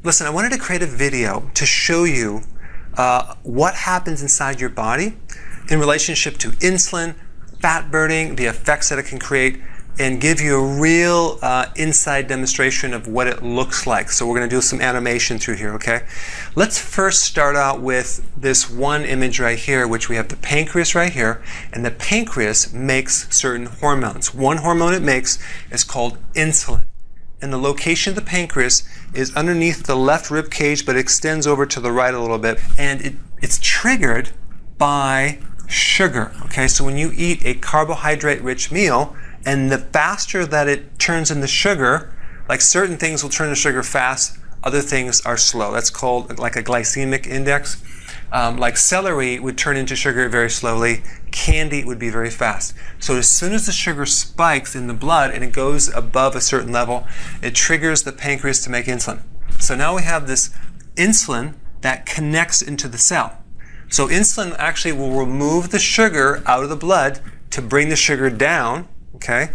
Listen, I wanted to create a video to show you what happens inside your body in relationship to insulin, fat burning, the effects that it can create, and give you a real inside demonstration of what it looks like. So we're going to do some animation through here, okay? Let's first start out with this one image right here, which we have the pancreas right here, and the pancreas makes certain hormones. One hormone it makes is called insulin. And the location of the pancreas is underneath the left rib cage, but extends over to the right a little bit. And it's triggered by sugar, okay? So when you eat a carbohydrate-rich meal, and the faster that it turns into sugar, like certain things will turn into sugar fast, other things are slow. That's called like a glycemic index. Like celery would turn into sugar very slowly. Candy would be very fast. So as soon as the sugar spikes in the blood and it goes above a certain level, it triggers the pancreas to make insulin. So now we have this insulin that connects into the cell. So insulin actually will remove the sugar out of the blood to bring the sugar down, okay?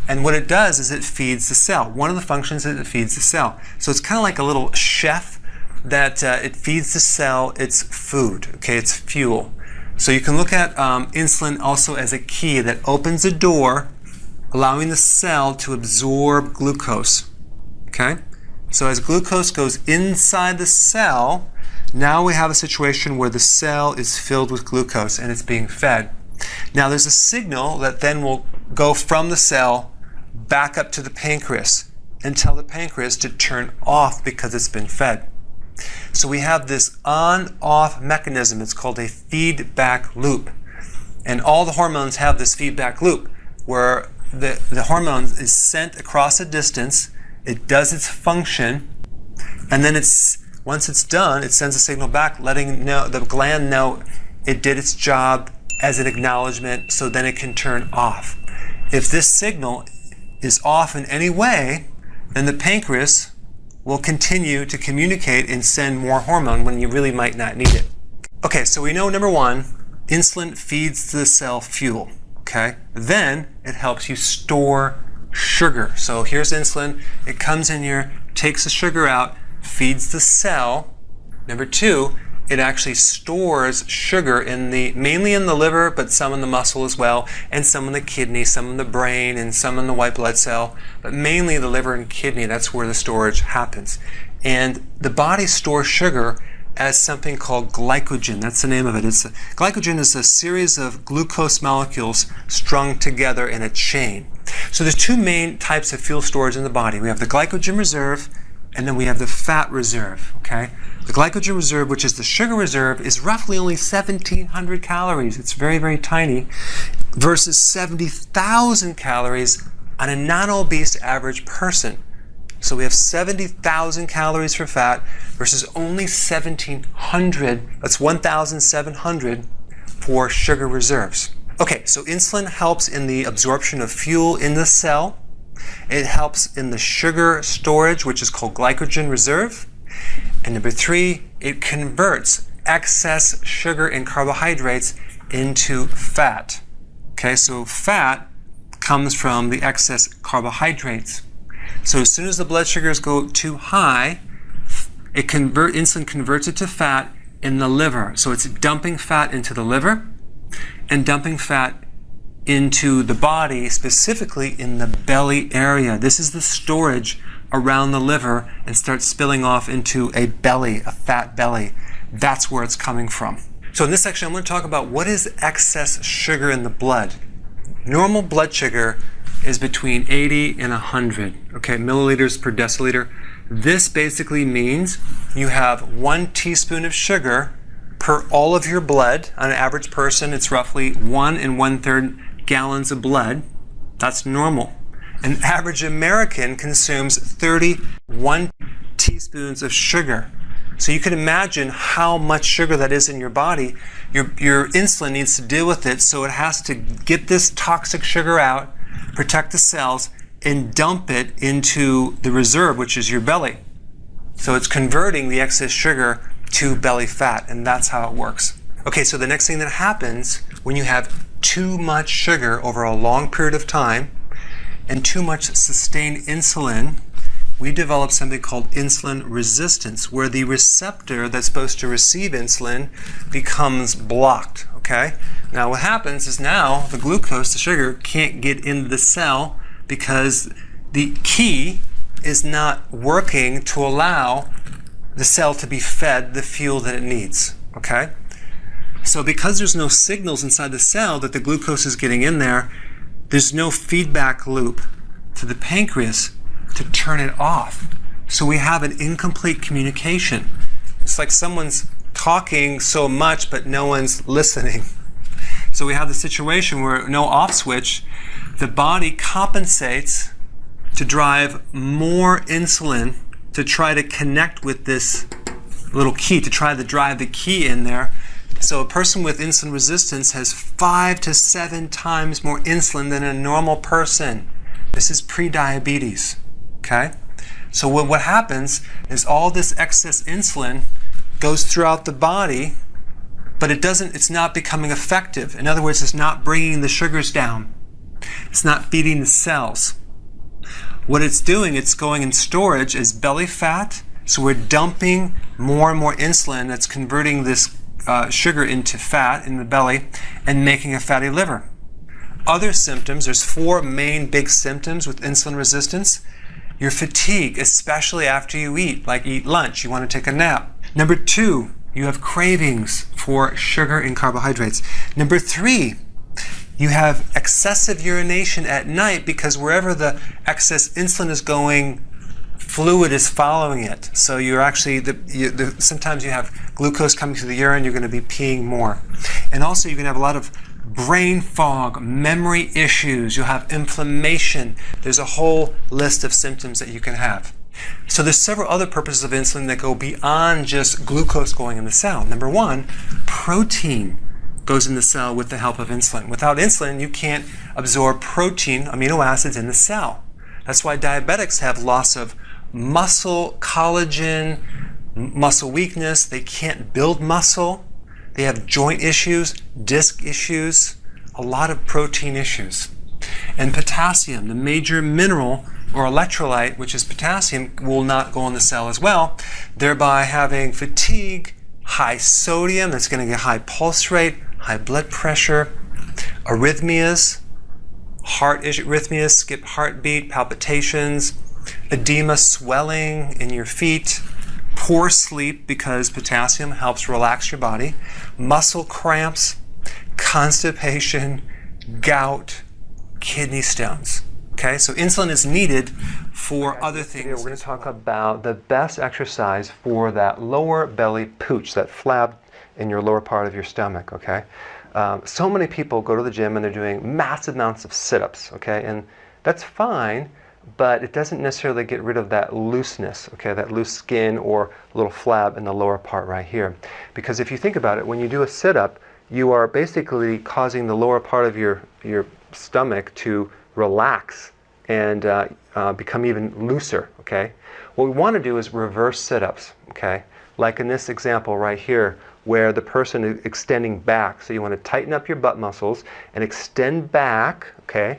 And what it does is it feeds the cell. One of the functions is it feeds the cell. So it's kind of like a little chef that it feeds the cell its food, okay? It's fuel. So you can look at insulin also as a key that opens a door, allowing the cell to absorb glucose, okay? So as glucose goes inside the cell, now we have a situation where the cell is filled with glucose and it's being fed. Now there's a signal that then will go from the cell back up to the pancreas and tell the pancreas to turn off because it's been fed. So we have this on-off mechanism. It's called a feedback loop. And all the hormones have this feedback loop where the hormone is sent across a distance, it does its function, and then once it's done, it sends a signal back letting the gland know it did its job as an acknowledgement, so then it can turn off. If this signal is off in any way, then the pancreas will continue to communicate and send more hormone when you really might not need it. Okay, so we know number one, insulin feeds the cell fuel, okay? Then it helps you store sugar. So here's insulin, it comes in here, takes the sugar out, feeds the cell. Number two, it actually stores sugar mainly in the liver, but some in the muscle as well, and some in the kidney, some in the brain, and some in the white blood cell, but mainly the liver and kidney. That's where the storage happens. And the body stores sugar as something called glycogen. That's the name of it. Glycogen is a series of glucose molecules strung together in a chain. So there's two main types of fuel storage in the body. We have the glycogen reserve, and then we have the fat reserve, okay? The glycogen reserve, which is the sugar reserve, is roughly only 1,700 calories. It's very, very tiny, versus 70,000 calories on a non-obese average person. So we have 70,000 calories for fat versus only 1,700, that's 1,700 for sugar reserves. Okay, so insulin helps in the absorption of fuel in the cell. It helps in the sugar storage, which is called glycogen reserve. And number three, it converts excess sugar and carbohydrates into fat. Okay, so fat comes from the excess carbohydrates. So as soon as the blood sugars go too high, insulin converts it to fat in the liver. So it's dumping fat into the liver and dumping fat into the body, specifically in the belly area. This is the storage around the liver and starts spilling off into a belly, a fat belly. That's where it's coming from. So in this section, I'm going to talk about what is excess sugar in the blood. Normal blood sugar is between 80 and 100, okay, milliliters per deciliter. This basically means you have 1 teaspoon of sugar per all of your blood. On an average person, it's roughly 1 1/3 gallons of blood. That's normal. An average American consumes 31 teaspoons of sugar. So you can imagine how much sugar that is in your body. Your insulin needs to deal with it, so it has to get this toxic sugar out, protect the cells, and dump it into the reserve, which is your belly. So it's converting the excess sugar to belly fat, and that's how it works. Okay, so the next thing that happens when you have too much sugar over a long period of time and too much sustained insulin we develop something called insulin resistance, where the receptor that's supposed to receive insulin becomes blocked, okay? Now what happens is now the glucose, the sugar, can't get into the cell because the key is not working to allow the cell to be fed the fuel that it needs, okay? So because there's no signals inside the cell that the glucose is getting in there, there's no feedback loop to the pancreas to turn it off. So we have an incomplete communication. It's like someone's talking so much but no one's listening. So we have the situation where no off switch, the body compensates to drive more insulin to try to connect with this little key, to try to drive the key in there. So a person with insulin resistance has 5 to 7 times more insulin than a normal person. This is pre-diabetes, okay? So what happens is all this excess insulin goes throughout the body, but it's not becoming effective. In other words, it's not bringing the sugars down. It's not feeding the cells. What it's doing, it's going in storage as belly fat. So we're dumping more and more insulin that's converting this sugar into fat in the belly and making a fatty liver. Other symptoms, there's 4 main big symptoms with insulin resistance. Your fatigue, especially after you eat, like eat lunch, you want to take a nap. Number 2, you have cravings for sugar and carbohydrates. Number 3, you have excessive urination at night because wherever the excess insulin is going, fluid is following it. So you're actually, sometimes you have glucose coming through the urine, you're going to be peeing more. And also you're going to have a lot of brain fog, memory issues, you'll have inflammation. There's a whole list of symptoms that you can have. So there's several other purposes of insulin that go beyond just glucose going in the cell. Number 1, protein goes in the cell with the help of insulin. Without insulin, you can't absorb protein, amino acids in the cell. That's why diabetics have loss of muscle, collagen, muscle weakness. They can't build muscle. They have joint issues, disc issues, a lot of protein issues. And potassium, the major mineral or electrolyte, which is potassium, will not go in the cell as well, thereby having fatigue, high sodium, that's going to get high pulse rate, high blood pressure, arrhythmias, heart arrhythmias, skip heartbeat, palpitations, edema, swelling in your feet, poor sleep because potassium helps relax your body, muscle cramps, constipation, gout, kidney stones. Okay, so insulin is needed for other things. We're going to talk about the best exercise for that lower belly pooch, that flab in your lower part of your stomach, okay? So many people go to the gym and they're doing massive amounts of sit-ups, okay? And that's fine, but it doesn't necessarily get rid of that looseness, okay? That loose skin or little flab in the lower part right here. Because if you think about it, when you do a sit-up, you are basically causing the lower part of your stomach to relax and become even looser, okay? What we want to do is reverse sit-ups, okay? Like in this example right here, where the person is extending back. So you want to tighten up your butt muscles and extend back, okay,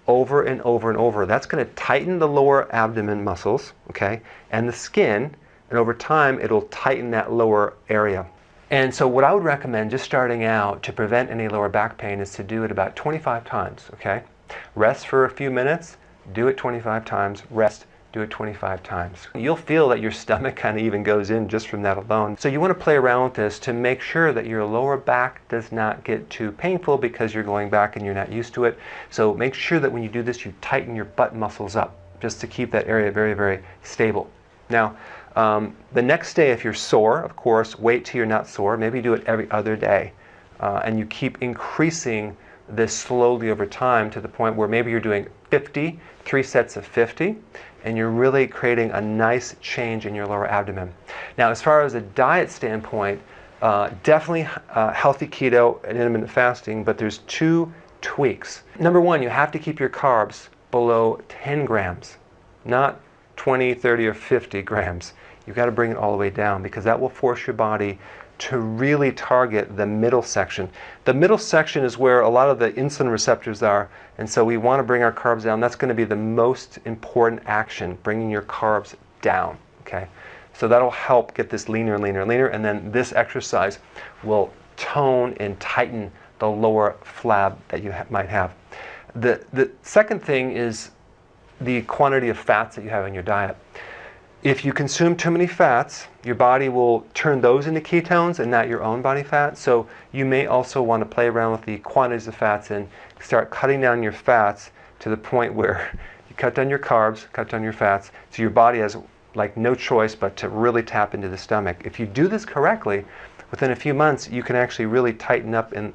over and over and over. That's going to tighten the lower abdomen muscles, okay, and the skin, and over time it'll tighten that lower area. And so what I would recommend just starting out to prevent any lower back pain is to do it about 25 times, okay? Rest for a few minutes, do it 25 times, rest, do it 25 times. You'll feel that your stomach kind of even goes in just from that alone. So you want to play around with this to make sure that your lower back does not get too painful because you're going back and you're not used to it. So make sure that when you do this, you tighten your butt muscles up just to keep that area very, very stable. Now, the next day, if you're sore, of course, wait till you're not sore. Maybe do it every other day. And you keep increasing this slowly over time to the point where maybe you're doing 50, 3 sets of 50, and you're really creating a nice change in your lower abdomen. Now, as far as a diet standpoint, definitely healthy keto and intermittent fasting, but there's 2 tweaks. Number 1, you have to keep your carbs below 10 grams, not 20, 30, or 50 grams. You've got to bring it all the way down because that will force your body to really target the middle section. The middle section is where a lot of the insulin receptors are, and so we want to bring our carbs down. That's going to be the most important action, bringing your carbs down, okay? So that'll help get this leaner and leaner and leaner, and then this exercise will tone and tighten the lower flab that you might have. The second thing is the quantity of fats that you have in your diet. If you consume too many fats, your body will turn those into ketones and not your own body fat. So you may also want to play around with the quantities of fats and start cutting down your fats to the point where you cut down your carbs, cut down your fats, so your body has like no choice but to really tap into the stomach. If you do this correctly, within a few months you can actually really tighten up and